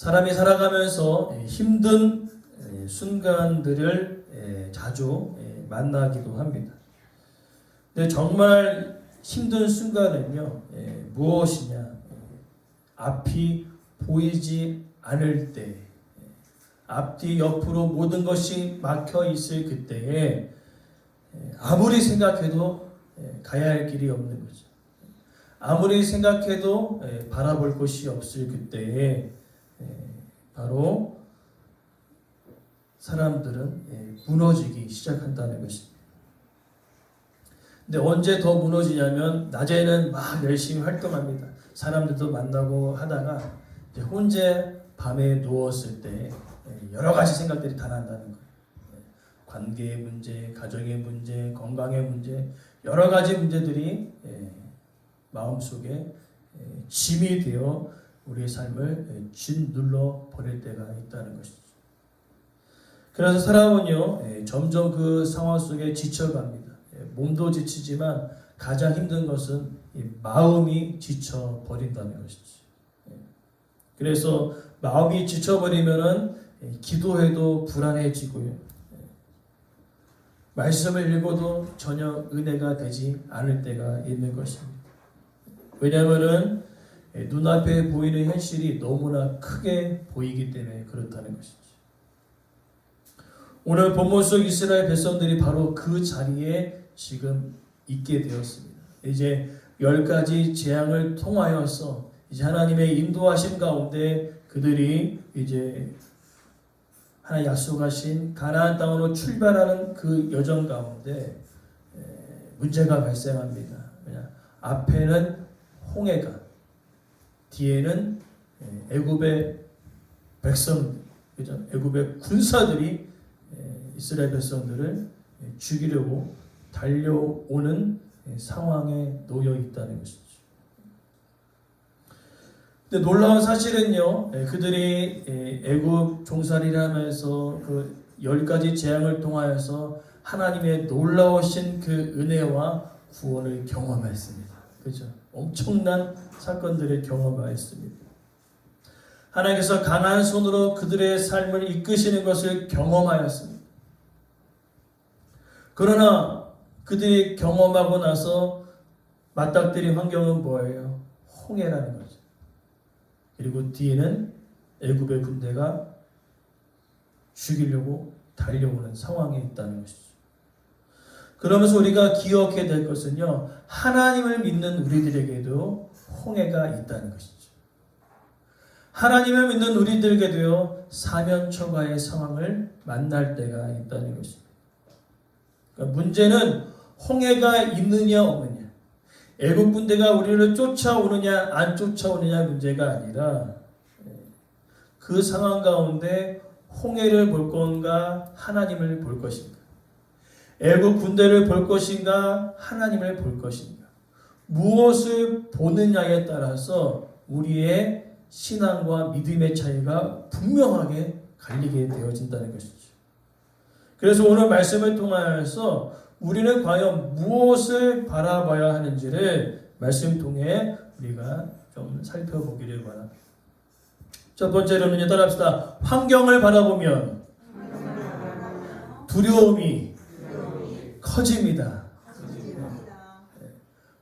사람이 살아가면서 힘든 순간들을 자주 만나기도 합니다. 근데 정말 힘든 순간은요, 무엇이냐? 앞이 보이지 않을 때, 앞뒤 옆으로 모든 것이 막혀 있을 그때에 아무리 생각해도 가야 할 길이 없는 거죠. 아무리 생각해도 바라볼 곳이 없을 그때에 바로 사람들은 무너지기 시작한다는 것입니다. 근데 언제 더 무너지냐면 낮에는 막 열심히 활동합니다. 사람들도 만나고 하다가 이제 혼자 밤에 누웠을 때 여러 가지 생각들이 다 난다는 거예요. 관계의 문제, 가정의 문제, 건강의 문제, 여러 가지 문제들이 마음속에 짐이 되어 우리의 삶을 짓눌러 버릴 때가 있다는 것이죠. 그래서 사람은요, 점점 그 상황 속에 지쳐갑니다. 몸도 지치지만 가장 힘든 것은 마음이 지쳐버린다는 것이죠. 그래서 마음이 지쳐버리면은 기도해도 불안해지고요. 말씀을 읽어도 전혀 은혜가 되지 않을 때가 있는 것입니다. 왜냐하면은 눈앞에 보이는 현실이 너무나 크게 보이기 때문에 그렇다는 것이죠. 오늘 본문 속 이스라엘 백성들이 바로 그 자리에 지금 있게 되었습니다. 이제 10가지 재앙을 통하여서 이제 하나님의 인도하심 가운데 그들이 이제 하나님 약속하신 가나안 땅으로 출발하는 그 여정 가운데 문제가 발생합니다. 앞에는 홍해가, 뒤에는 애굽의 백성, 애굽의 군사들이 이스라엘 백성들을 죽이려고 달려오는 상황에 놓여 있다는 것이죠. 근데 놀라운 사실은요, 그들이 애굽 종살이를 하면서 그 10가지 재앙을 통하여서 하나님의 놀라우신 그 은혜와 구원을 경험했습니다. 그죠? 엄청난 사건들을 경험하였습니다. 하나님께서 강한 손으로 그들의 삶을 이끄시는 것을 경험하였습니다. 그러나 그들이 경험하고 나서 맞닥뜨린 환경은 뭐예요? 홍해라는 거죠. 그리고 뒤에는 애굽의 군대가 죽이려고 달려오는 상황에 있다는 것이죠. 그러면서 우리가 기억해야 될 것은요, 하나님을 믿는 우리들에게도 홍해가 있다는 것이죠. 하나님을 믿는 우리들에게도요, 사면초가의 상황을 만날 때가 있다는 것입니다. 그러니까 문제는 홍해가 있느냐 없느냐, 애국 군대가 우리를 쫓아오느냐 안 쫓아오느냐 문제가 아니라 그 상황 가운데 홍해를 볼 건가 하나님을 볼 것인가, 애국 군대를 볼 것인가 하나님을 볼 것인가, 무엇을 보느냐에 따라서 우리의 신앙과 믿음의 차이가 분명하게 갈리게 되어진다는 것이죠. 그래서 오늘 말씀을 통하여서 우리는 과연 무엇을 바라봐야 하는지를 말씀 통해 우리가 좀 살펴보기를 바랍니다. 첫 번째로는요, 따라합시다. 환경을 바라보면 두려움이 커집니다.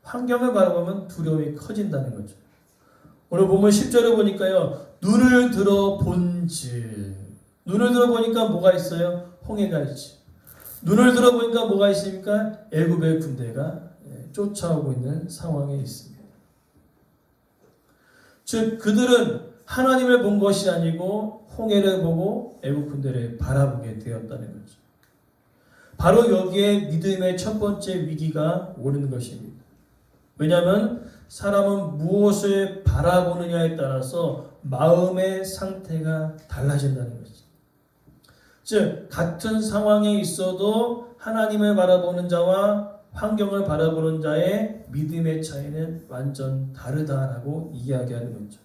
환경을 바라보면 두려움이 커진다는 거죠. 오늘 보면 10절을 보니까요, 눈을 들어 본즉, 눈을 들어 보니까 뭐가 있어요? 홍해가 있지. 눈을 들어 보니까 뭐가 있습니까? 애굽의 군대가 쫓아오고 있는 상황에 있습니다. 즉 그들은 하나님을 본 것이 아니고 홍해를 보고 애굽 군대를 바라보게 되었다는 거죠. 바로 여기에 믿음의 첫 번째 위기가 오는 것입니다. 왜냐하면 사람은 무엇을 바라보느냐에 따라서 마음의 상태가 달라진다는 거죠. 즉 같은 상황에 있어도 하나님을 바라보는 자와 환경을 바라보는 자의 믿음의 차이는 완전 다르다라고 이야기하는 거죠.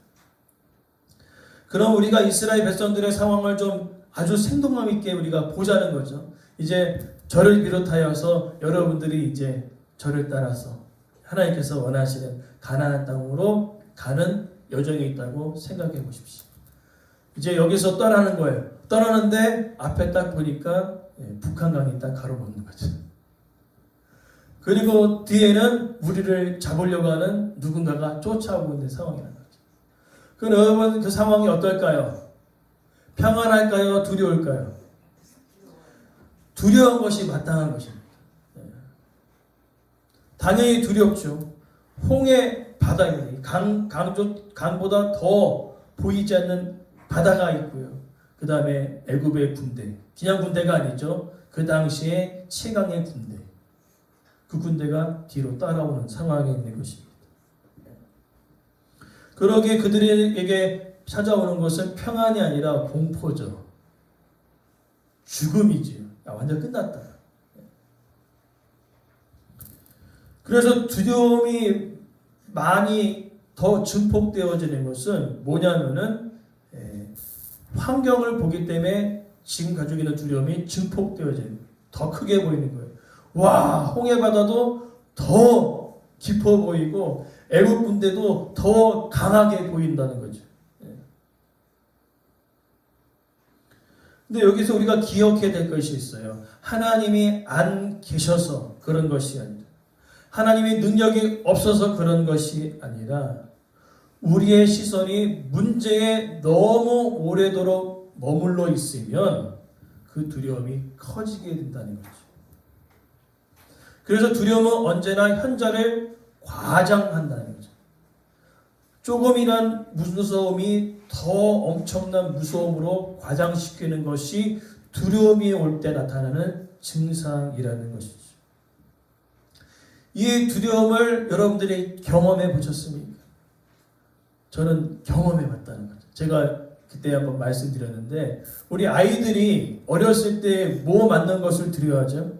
그럼 우리가 이스라엘 백성들의 상황을 좀 아주 생동감 있게 우리가 보자는 거죠. 이제 저를 비롯하여서 여러분들이 이제 저를 따라서 하나님께서 원하시는 가나안 땅으로 가는 여정에 있다고 생각해 보십시오. 이제 여기서 떠나는 거예요. 떠나는데 앞에 딱 보니까 북한강이 딱 가로막는 거죠. 그리고 뒤에는 우리를 잡으려고 하는 누군가가 쫓아오고 있는 상황이라는 거죠. 그럼 여러분 그 상황이 어떨까요? 평안할까요? 두려울까요? 두려운 것이 마땅한 것입니다. 당연히 두렵죠. 홍해 바다에 강보다 더 보이지 않는 바다가 있고요. 그 다음에 애굽의 군대, 그냥 군대가 아니죠. 그 당시에 최강의 군대, 그 군대가 뒤로 따라오는 상황에 있는 것입니다. 그러기에 그들에게 찾아오는 것은 평안이 아니라 공포죠. 죽음이지요. 완전 끝났다. 그래서 두려움이 많이 더 증폭되어지는 것은 뭐냐면은 환경을 보기 때문에 지금 가지고 있는 두려움이 증폭되어지는, 더 크게 보이는 거예요. 와, 홍해바다도 더 깊어 보이고 애국 군대도 더 강하게 보인다는 거죠. 근데 여기서 우리가 기억해야 될 것이 있어요. 하나님이 안 계셔서 그런 것이 아니라, 하나님의 능력이 없어서 그런 것이 아니라, 우리의 시선이 문제에 너무 오래도록 머물러 있으면 그 두려움이 커지게 된다는 거죠. 그래서 두려움은 언제나 현재를 과장한다는 거죠. 조금이란 무서움이 더 엄청난 무서움으로 과장시키는 것이 두려움이 올 때 나타나는 증상이라는 것이죠. 이 두려움을 여러분들이 경험해 보셨습니까? 저는 경험해 봤다는 거죠. 제가 그때 한번 말씀드렸는데, 우리 아이들이 어렸을 때 뭐 맞는 것을 두려워하죠?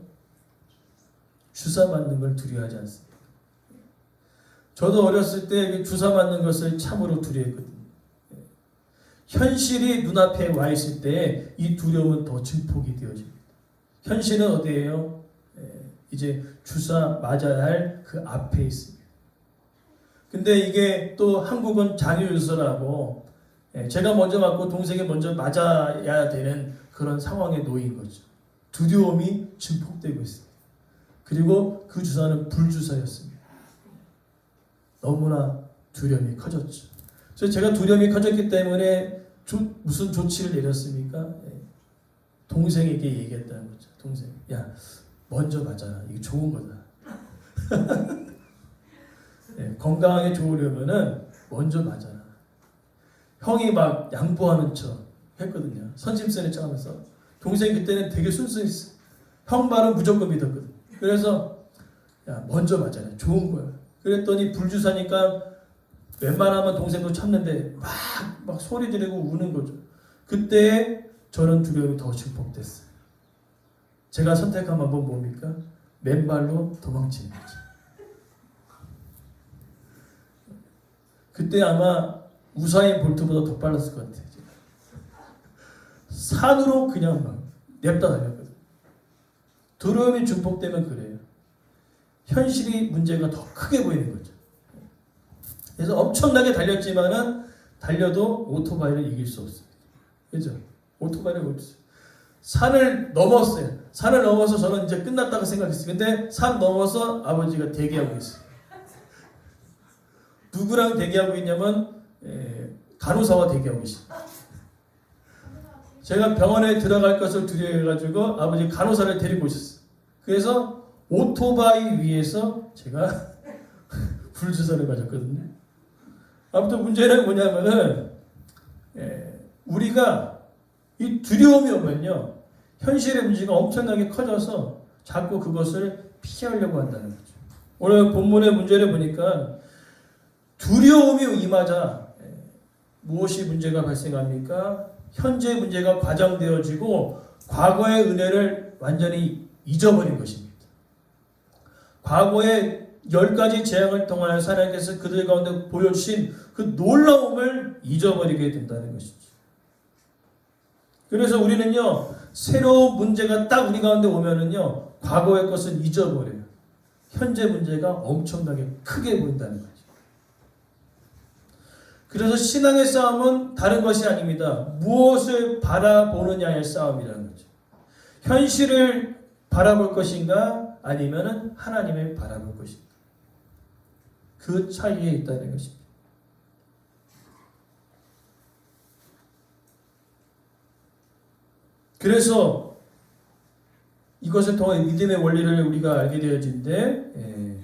주사 맞는 걸 두려워하지 않습니다. 저도 어렸을 때 주사 맞는 것을 참으로 두려워했거든요. 현실이 눈앞에 와 있을 때 이 두려움은 더 증폭이 되어집니다. 현실은 어디예요? 이제 주사 맞아야 할 그 앞에 있습니다. 근데 이게 또 한국은 장유유서라고 제가 먼저 맞고 동생이 먼저 맞아야 되는 그런 상황에 놓인 거죠. 두려움이 증폭되고 있습니다. 그리고 그 주사는 불주사였습니다. 너무나 두려움이 커졌죠. 그래서 제가 두려움이 커졌기 때문에 무슨 조치를 내렸습니까? 동생에게 얘기했다는 거죠. 동생, 야, 먼저 맞아라. 이게 좋은 거다. 건강하게 좋으려면은 먼저 맞아라. 형이 막 양보하는 척 했거든요. 선심성의 척 하면서. 동생이 그때는 되게 순수했어. 형 말은 무조건 믿었거든. 그래서 야, 먼저 맞아라. 좋은 거야. 그랬더니 불주사니까 웬만하면 동생도 참는데 막 소리 지르고 우는 거죠. 그때 저는 두려움이 더 증폭됐어요. 제가 선택한 방법은 뭡니까? 맨발로 도망치는 거죠. 그때 아마 우사인 볼트보다 더 빨랐을 것 같아요. 산으로 그냥 막 냅다 달렸거든요. 두려움이 증폭되면 그래요. 현실이 문제가 더 크게 보이는 거죠. 그래서 엄청나게 달렸지만은 달려도 오토바이를 이길 수 없습니다. 그죠? 오토바이를 못 있어요. 산을 넘었어요. 산을 넘어서 저는 이제 끝났다고 생각했어요. 근데 산 넘어서 아버지가 대기하고 있어요. 누구랑 대기하고 있냐면 간호사와 대기하고 있습니다. 제가 병원에 들어갈 것을 두려워해가지고 아버지 간호사를 데리고 오셨어요. 그래서 오토바이 위에서 제가 불주사를 맞았거든요. 아무튼 문제는 뭐냐면은 우리가 이 두려움이 오면요, 현실의 문제가 엄청나게 커져서 자꾸 그것을 피하려고 한다는 거죠. 오늘 본문의 문제를 보니까 두려움이 임하자 무엇이 문제가 발생합니까? 현재 문제가 과장되어지고 과거의 은혜를 완전히 잊어버린 것입니다. 과거의 10가지 재앙을 통하여 하나님께서 그들 가운데 보여주신 그 놀라움을 잊어버리게 된다는 것이죠. 그래서 우리는요, 새로운 문제가 딱 우리 가운데 오면은요, 과거의 것은 잊어버려요. 현재 문제가 엄청나게 크게 보인다는 거죠. 그래서 신앙의 싸움은 다른 것이 아닙니다. 무엇을 바라보느냐의 싸움이라는 거죠. 현실을 바라볼 것인가 아니면 하나님을 바라볼 것인가. 그 차이에 있다는 것입니다. 그래서 이것을 통해 믿음의 원리를 우리가 알게 되어진데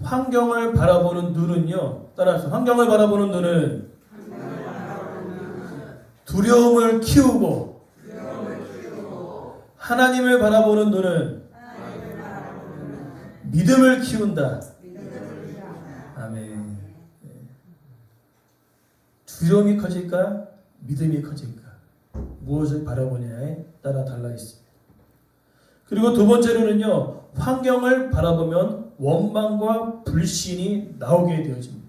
환경을 바라보는 눈은요. 따라서 환경을 바라보는 눈은 두려움을 키우고 하나님을 바라보는 눈은 믿음을 키운다. 아멘. 두려움이 커질까? 믿음이 커질까? 무엇을 바라보냐에 따라 달라 있습니다. 그리고 두 번째로는요. 환경을 바라보면 원망과 불신이 나오게 되어집니다.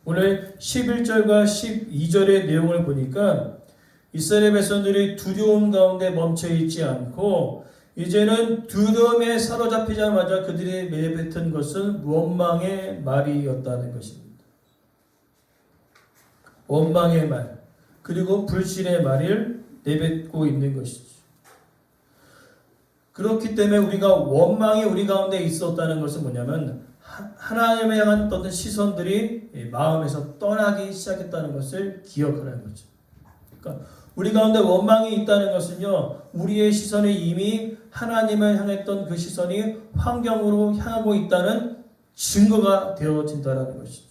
오늘 11절과 12절의 내용을 보니까 이스라엘 백성들이 두려움 가운데 멈춰 있지 않고 이제는 두려움에 사로잡히자마자 그들이 내뱉은 것은 원망의 말이었다는 것입니다. 원망의 말 그리고 불신의 말을 내뱉고 있는 것이죠. 그렇기 때문에 우리가 원망이 우리 가운데 있었다는 것은 뭐냐면 하나님에 향한 어떤 시선들이 마음에서 떠나기 시작했다는 것을 기억하는 거죠. 그러니까 우리 가운데 원망이 있다는 것은요. 우리의 시선이 이미 하나님을 향했던 그 시선이 환경으로 향하고 있다는 증거가 되어진다는 것이죠.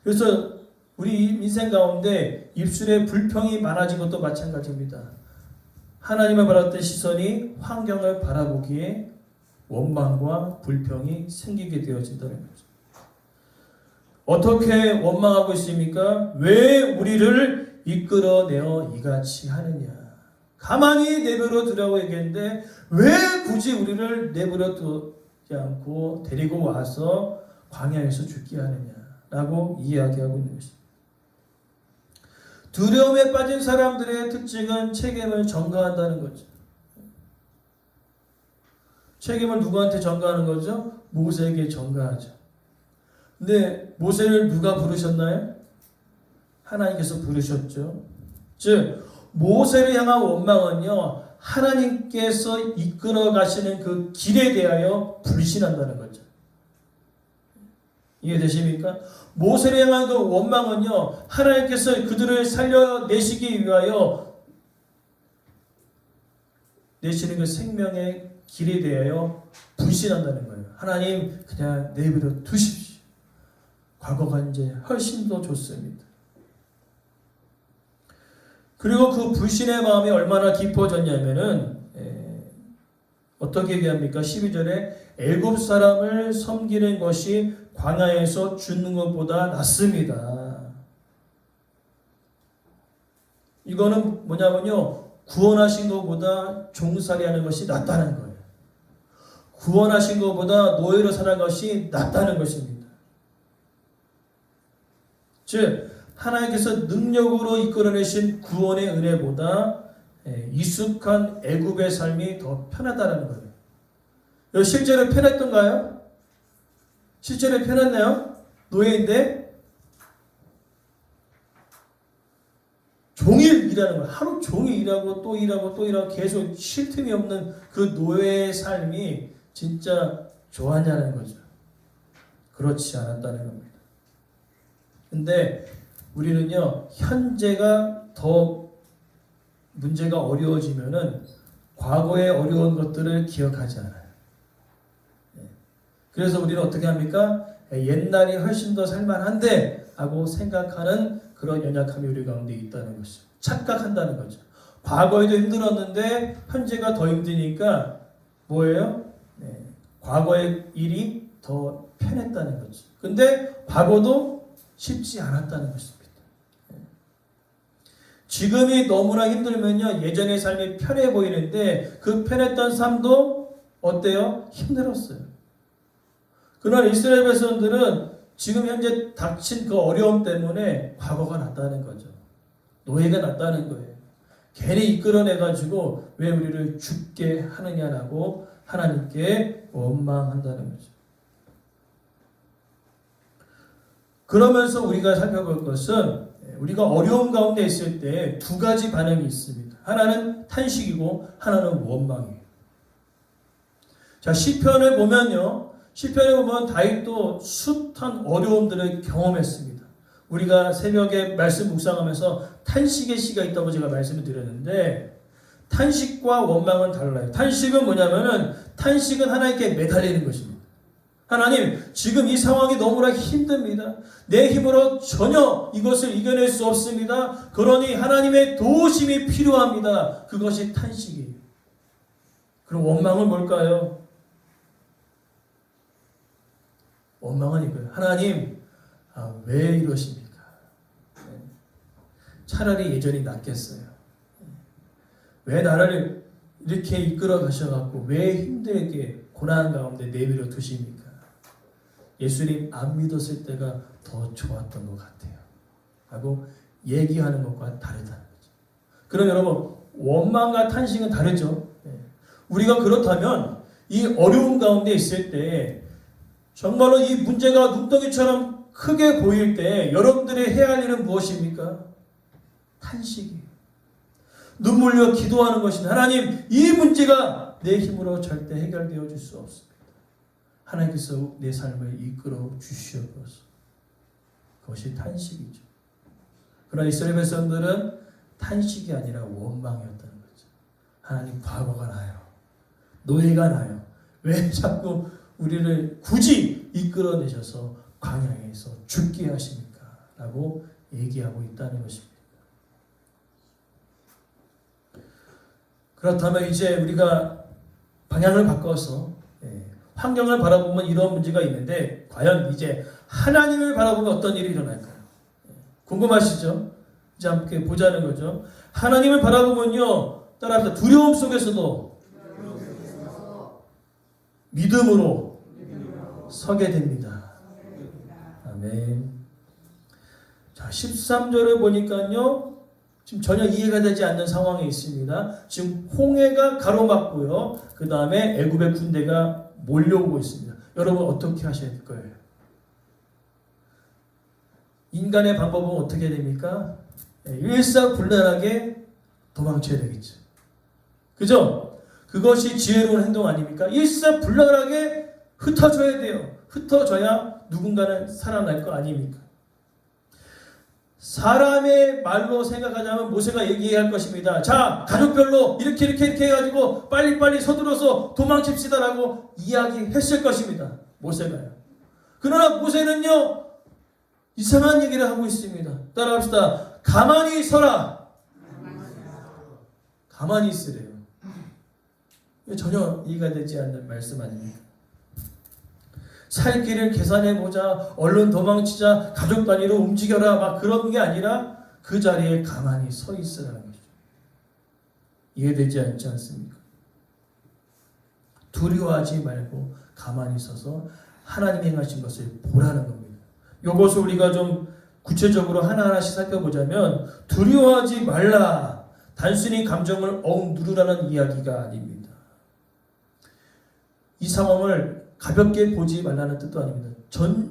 그래서 우리 인생 가운데 입술에 불평이 많아진 것도 마찬가지입니다. 하나님을 바라봤던 시선이 환경을 바라보기에 원망과 불평이 생기게 되어진다는 거죠. 어떻게 원망하고 있습니까? 왜 우리를 이끌어내어 이같이 하느냐. 가만히 내버려 두라고 얘기했는데 왜 굳이 우리를 내버려 두지 않고 데리고 와서 광야에서 죽게 하느냐라고 이야기하고 있는 것입니다. 두려움에 빠진 사람들의 특징은 책임을 전가한다는 거죠. 책임을 누구한테 전가하는 거죠? 모세에게 전가하죠. 근데 모세를 누가 부르셨나요? 하나님께서 부르셨죠. 즉 모세를 향한 원망은요. 하나님께서 이끌어 가시는 그 길에 대하여 불신한다는 거죠. 이해되십니까? 모세를 향한 그 원망은요. 하나님께서 그들을 살려내시기 위하여 내시는 그 생명의 길에 대하여 불신한다는 거예요. 하나님 그냥 내버려 두십시오. 과거가 이제 훨씬 더 좋습니다. 그리고 그 불신의 마음이 얼마나 깊어졌냐면은 어떻게 얘기합니까? 12절에 애굽 사람을 섬기는 것이 광야에서 죽는 것보다 낫습니다. 이거는 뭐냐면요. 구원하신 것보다 종살이하는 것이 낫다는 거예요. 구원하신 것보다 노예로 살아간 것이 낫다는 것입니다. 즉 하나님께서 능력으로 이끌어내신 구원의 은혜보다 익숙한 애굽의 삶이 더 편하다는 거예요. 실제로 편했던가요? 실제로 편했나요? 노예인데 종일 일하는 거예요. 하루 종일 일하고 또 일하고 또 일하고 계속 쉴 틈이 없는 그 노예의 삶이 진짜 좋았냐는 거죠. 그렇지 않았다는 겁니다. 근데 우리는요, 현재가 더 문제가 어려워지면은 과거의 어려운 것들을 기억하지 않아요. 그래서 우리는 어떻게 합니까? 옛날이 훨씬 더 살만한데 하고 생각하는 그런 연약함이 우리 가운데 있다는 것이죠. 착각한다는 거죠. 과거에도 힘들었는데 현재가 더 힘드니까 뭐예요? 과거의 일이 더 편했다는 거죠. 근데 과거도 쉽지 않았다는 것입니다. 지금이 너무나 힘들면요, 예전의 삶이 편해 보이는데 그 편했던 삶도 어때요? 힘들었어요. 그러나 이스라엘 백성들은 지금 현재 닥친 그 어려움 때문에 과거가 낫다는 거죠. 노예가 낫다는 거예요. 괜히 이끌어내가지고 왜 우리를 죽게 하느냐라고 하나님께 원망한다는 거죠. 그러면서 우리가 살펴볼 것은 우리가 어려움 가운데 있을 때 두 가지 반응이 있습니다. 하나는 탄식이고 하나는 원망이에요. 자, 시편을 보면요. 시편에 보면 다윗도 숱한 어려움들을 경험했습니다. 우리가 새벽에 말씀 묵상하면서 탄식의 시가 있다고 제가 말씀을 드렸는데 탄식과 원망은 달라요. 탄식은 뭐냐면은 탄식은 하나님께 매달리는 것입니다. 하나님, 지금 이 상황이 너무나 힘듭니다. 내 힘으로 전혀 이것을 이겨낼 수 없습니다. 그러니 하나님의 도우심이 필요합니다. 그것이 탄식이에요. 그럼 원망은 뭘까요? 원망은 이거예요. 하나님, 왜 이러십니까? 차라리 예전이 낫겠어요. 왜 나를 이렇게 이끌어 가셔갖고 왜 힘들게 고난 가운데 내버려 두십니까? 예수님 안 믿었을 때가 더 좋았던 것 같아요. 하고 얘기하는 것과 다르다는 거죠. 그럼 여러분, 원망과 탄식은 다르죠. 우리가 그렇다면 이 어려움 가운데 있을 때 정말로 이 문제가 눈덩이처럼 크게 보일 때 여러분들이 해야 할 일은 무엇입니까? 탄식이에요. 눈물 흘려 기도하는 것입니다. 하나님, 이 문제가 내 힘으로 절대 해결되어 줄 수 없습니다. 하나님께서 내 삶을 이끌어 주시옵소서. 그것이 탄식이죠. 그러나 이스라엘 백성들은 탄식이 아니라 원망이었다는 거죠. 하나님, 과거가 나요. 노예가 나요. 왜 자꾸 우리를 굳이 이끌어내셔서 광야에서 죽게 하십니까? 라고 얘기하고 있다는 것입니다. 그렇다면 이제 우리가 방향을 바꿔서 환경을 바라보면 이런 문제가 있는데 과연 이제 하나님을 바라보면 어떤 일이 일어날까요? 궁금하시죠? 이제 함께 보자는 거죠. 하나님을 바라보면요, 따라합시다. 두려움 속에서도 믿음으로 서게 됩니다. 아멘. 자, 13절을 보니까요, 지금 전혀 이해가 되지 않는 상황에 있습니다. 지금 홍해가 가로막고요. 그 다음에 애굽의 군대가 몰려오고 있습니다. 여러분 어떻게 하셔야 될 거예요? 인간의 방법은 어떻게 됩니까? 일사불란하게 도망쳐야 되겠죠. 그죠? 그것이 지혜로운 행동 아닙니까? 일사불란하게 흩어져야 돼요. 흩어져야 누군가는 살아날 거 아닙니까? 사람의 말로 생각하자면 모세가 얘기할 것입니다. 자, 가족별로 이렇게 해가지고 빨리빨리 서둘러서 도망칩시다라고 이야기했을 것입니다. 모세가요. 그러나 모세는요, 이상한 얘기를 하고 있습니다. 따라합시다. 가만히 서라. 가만히 있으래요. 전혀 이해가 되지 않는 말씀 아닙니까? 살 길을 계산해보자, 얼른 도망치자, 가족 단위로 움직여라, 막 그런 게 아니라 그 자리에 가만히 서 있으라는 거죠. 이해되지 않지 않습니까? 두려워하지 말고 가만히 서서 하나님이 행하신 것을 보라는 겁니다. 이것을 우리가 좀 구체적으로 하나하나씩 살펴보자면 두려워하지 말라. 단순히 감정을 누르라는 이야기가 아닙니다. 이 상황을 가볍게 보지 말라는 뜻도 아닙니다.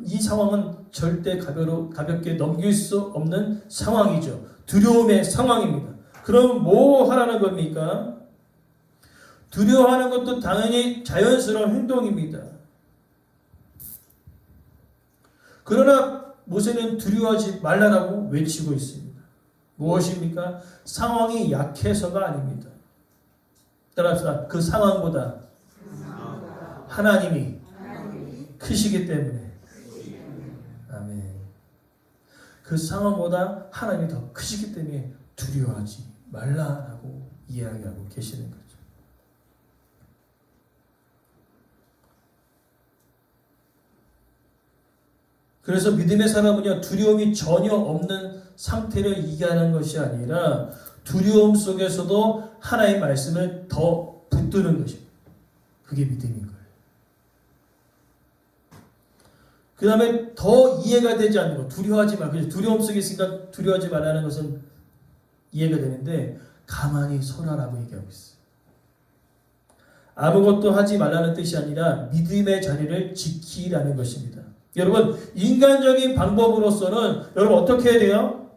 이 상황은 절대 가볍게 넘길 수 없는 상황이죠. 두려움의 상황입니다. 그럼 뭐 하라는 겁니까? 두려워하는 것도 당연히 자연스러운 행동입니다. 그러나 모세는 두려워하지 말라라고 외치고 있습니다. 무엇입니까? 상황이 약해서가 아닙니다. 따라서 그 상황보다 하나님이 크시기 때문에. 아멘. 그 상황보다 하나님이 더 크시기 때문에 두려워하지 말라라고 이야기하고 계시는 거죠. 그래서 믿음의 사람은요, 두려움이 전혀 없는 상태를 이해하는 것이 아니라 두려움 속에서도 하나님의 말씀을 더 붙드는 것입니다. 그게 믿음인 거예요. 그 다음에 더 이해가 되지 않는 것, 두려워하지 말고, 두려움 속에 있으니까 두려워하지 말라는 것은 이해가 되는데 가만히 서라라고 얘기하고 있어요. 아무것도 하지 말라는 뜻이 아니라 믿음의 자리를 지키라는 것입니다. 여러분, 인간적인 방법으로서는 여러분 어떻게 해야 돼요?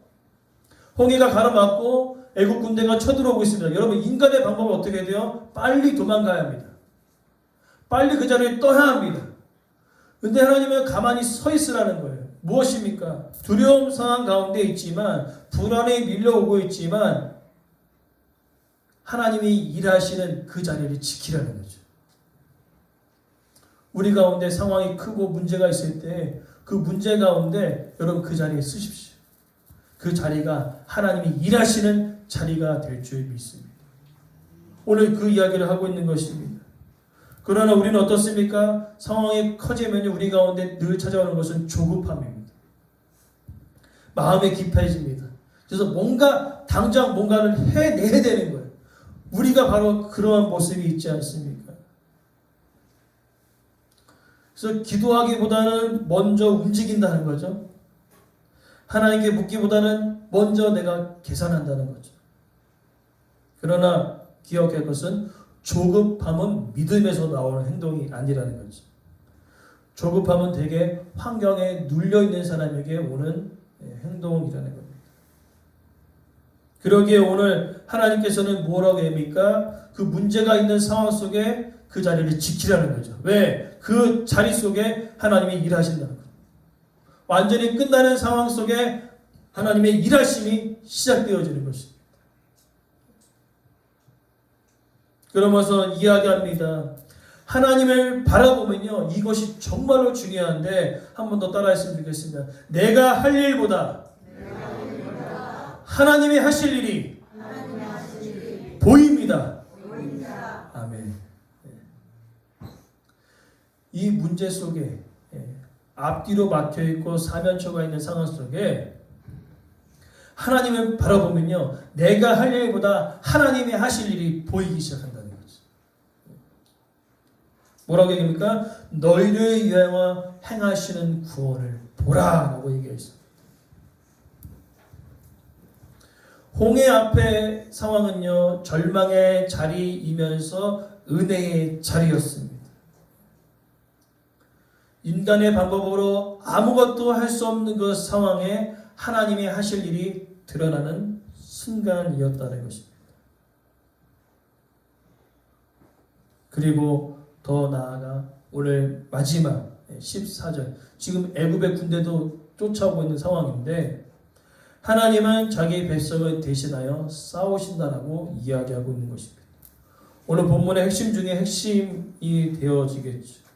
홍해가 가로막고 애국 군대가 쳐들어오고 있습니다. 여러분, 인간의 방법은 어떻게 해야 돼요? 빨리 도망가야 합니다. 빨리 그 자리에 떠야 합니다. 근데 하나님은 가만히 서 있으라는 거예요. 무엇입니까? 두려움 상황 가운데 있지만, 불안에 밀려오고 있지만, 하나님이 일하시는 그 자리를 지키라는 거죠. 우리 가운데 상황이 크고 문제가 있을 때 그 문제 가운데 여러분 그 자리에 쓰십시오. 그 자리가 하나님이 일하시는 자리가 될 줄 믿습니다. 오늘 그 이야기를 하고 있는 것입니다. 그러나 우리는 어떻습니까? 상황이 커지면 우리 가운데 늘 찾아오는 것은 조급함입니다. 마음이 깊어집니다. 그래서 뭔가 당장 뭔가를 해내야 되는 거예요. 우리가 바로 그러한 모습이 있지 않습니까? 그래서 기도하기보다는 먼저 움직인다는 거죠. 하나님께 묻기보다는 먼저 내가 계산한다는 거죠. 그러나 기억할 것은 조급함은 믿음에서 나오는 행동이 아니라는 거죠. 조급함은 대개 환경에 눌려있는 사람에게 오는 행동이라는 겁니다. 그러기에 오늘 하나님께서는 뭐라고 합니까? 그 문제가 있는 상황 속에 그 자리를 지키라는 거죠. 왜? 그 자리 속에 하나님이 일하신다는 거예요. 완전히 끝나는 상황 속에 하나님의 일하심이 시작되어지는 것입니다. 그러면서 이야기합니다. 하나님을 바라보면요, 이것이 정말로 중요한데 한 번 더 따라했으면 좋겠습니다. 내가 할 일보다 하나님이 하실 일이 보입니다. 아멘. 이 문제 속에 앞뒤로 막혀있고 사면초가 있는 상황 속에 하나님을 바라보면요, 내가 할 일보다 하나님이 하실 일이 보이기 시작한다는 거죠. 뭐라고 얘기합니까? 너희를 위하여 행하시는 구원을 보라 라고 얘기했습니다. 홍해 앞의 상황은요, 절망의 자리이면서 은혜의 자리였습니다. 인간의 방법으로 아무것도 할 수 없는 그 상황에 하나님이 하실 일이 드러나는 순간이었다는 것입니다. 그리고 더 나아가 오늘 마지막 14절, 지금 애굽의 군대도 쫓아오고 있는 상황인데 하나님은 자기 백성을 대신하여 싸우신다라고 이야기하고 있는 것입니다. 오늘 본문의 핵심 중에 핵심이 되어지겠죠.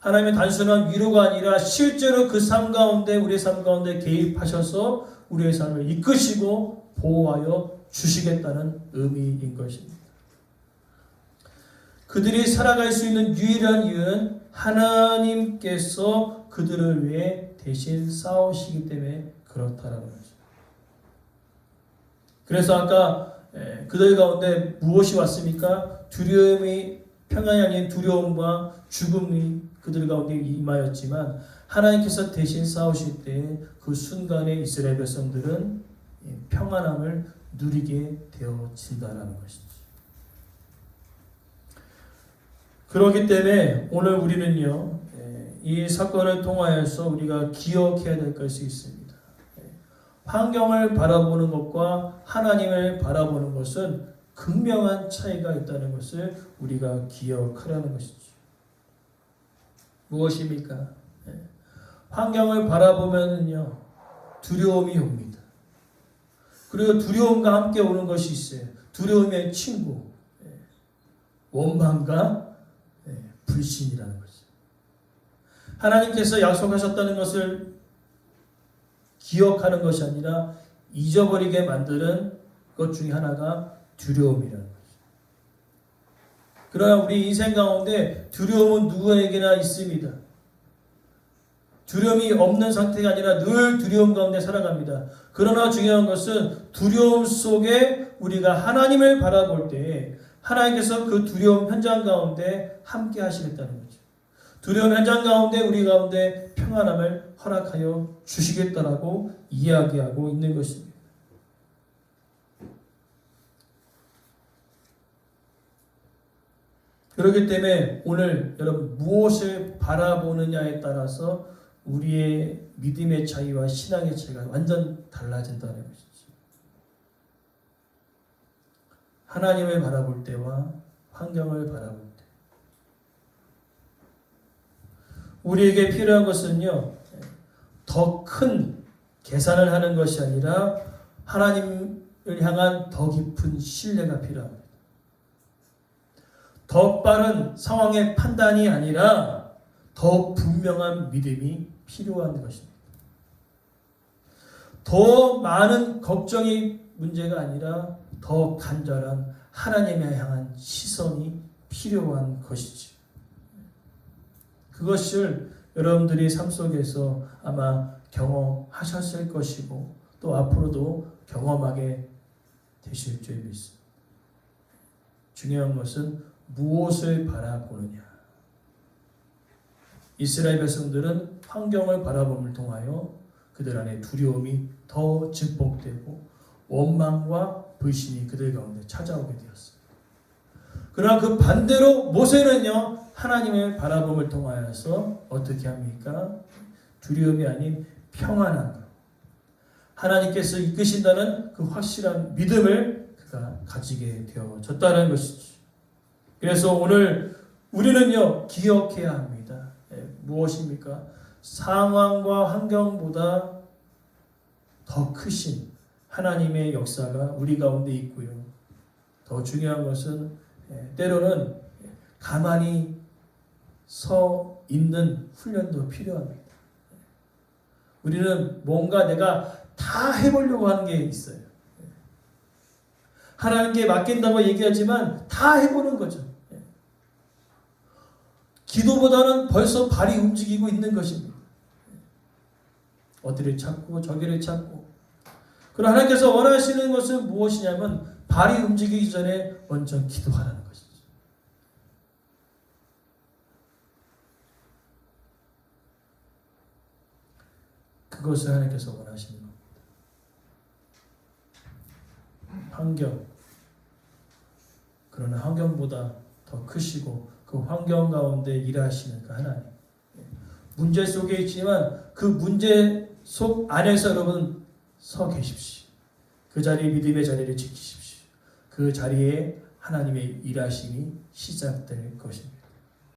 하나님의 단순한 위로가 아니라 실제로 그 삶 가운데, 우리의 삶 가운데 개입하셔서 우리의 삶을 이끄시고 보호하여 주시겠다는 의미인 것입니다. 그들이 살아갈 수 있는 유일한 이유는 하나님께서 그들을 위해 대신 싸우시기 때문에 그렇다라는 거죠. 그래서 아까 그들 가운데 무엇이 왔습니까? 두려움이, 평안이 아닌 두려움과 죽음이 그들 가운데 임하였지만 하나님께서 대신 싸우실 때 그 순간에 이스라엘 백성들은 평안함을 누리게 되어진다는 것이죠. 그렇기 때문에 오늘 우리는요, 이 사건을 통하여서 우리가 기억해야 될 것이 있습니다. 환경을 바라보는 것과 하나님을 바라보는 것은 극명한 차이가 있다는 것을 우리가 기억하라는 것이죠. 무엇입니까? 환경을 바라보면요, 두려움이 옵니다. 그리고 두려움과 함께 오는 것이 있어요. 두려움의 친구, 원망과 불신이라는 거죠. 하나님께서 약속하셨다는 것을 기억하는 것이 아니라 잊어버리게 만드는 것 중에 하나가 두려움이라는 거죠. 그러나 우리 인생 가운데 두려움은 누구에게나 있습니다. 두려움이 없는 상태가 아니라 늘 두려움 가운데 살아갑니다. 그러나 중요한 것은 두려움 속에 우리가 하나님을 바라볼 때 하나님께서 그 두려움 현장 가운데 함께 하시겠다는 거죠. 두려움 현장 가운데 우리 가운데 평안함을 허락하여 주시겠다라고 이야기하고 있는 것입니다. 그렇기 때문에 오늘 여러분 무엇을 바라보느냐에 따라서 우리의 믿음의 차이와 신앙의 차이가 완전 달라진다는 것이죠. 하나님을 바라볼 때와 환경을 바라볼 때. 우리에게 필요한 것은요, 더 큰 계산을 하는 것이 아니라 하나님을 향한 더 깊은 신뢰가 필요합니다. 더 빠른 상황의 판단이 아니라 더 분명한 믿음이 필요한 것입니다. 더 많은 걱정이 문제가 아니라 더 간절한 하나님에 향한 시선이 필요한 것이지. 그것을 여러분들이 삶 속에서 아마 경험하셨을 것이고 또 앞으로도 경험하게 되실 줄 믿습니다. 중요한 것은 무엇을 바라보느냐. 이스라엘 백성들은 환경을 바라봄을 통하여 그들 안에 두려움이 더 증폭되고 원망과 불신이 그들 가운데 찾아오게 되었습니다. 그러나 그 반대로 모세는요, 하나님의 바라봄을 통하여서 어떻게 합니까? 두려움이 아닌 평안함으로 하나님께서 이끄신다는 그 확실한 믿음을 그가 가지게 되어졌다는 것이죠. 그래서 오늘 우리는요, 기억해야 합니다. 무엇입니까? 상황과 환경보다 더 크신 하나님의 역사가 우리 가운데 있고요. 더 중요한 것은 때로는 가만히 서 있는 훈련도 필요합니다. 우리는 뭔가 내가 다 해보려고 하는 게 있어요. 하나님께 맡긴다고 얘기하지만 다 해보는 거죠. 기도보다는 벌써 발이 움직이고 있는 것입니다. 어디를 찾고 저기를 찾고. 그러나 하나님께서 원하시는 것은 무엇이냐면 발이 움직이기 전에 먼저 기도하라는 것이죠. 그것을 하나님께서 원하시는 겁니다. 환경. 그러나 환경보다 더 크시고 그 환경 가운데 일하시는 그 하나님. 문제 속에 있지만 그 문제 속 안에서 여러분 서 계십시오. 그 자리에 믿음의 자리를 지키십시오. 그 자리에 하나님의 일하심이 시작될 것입니다.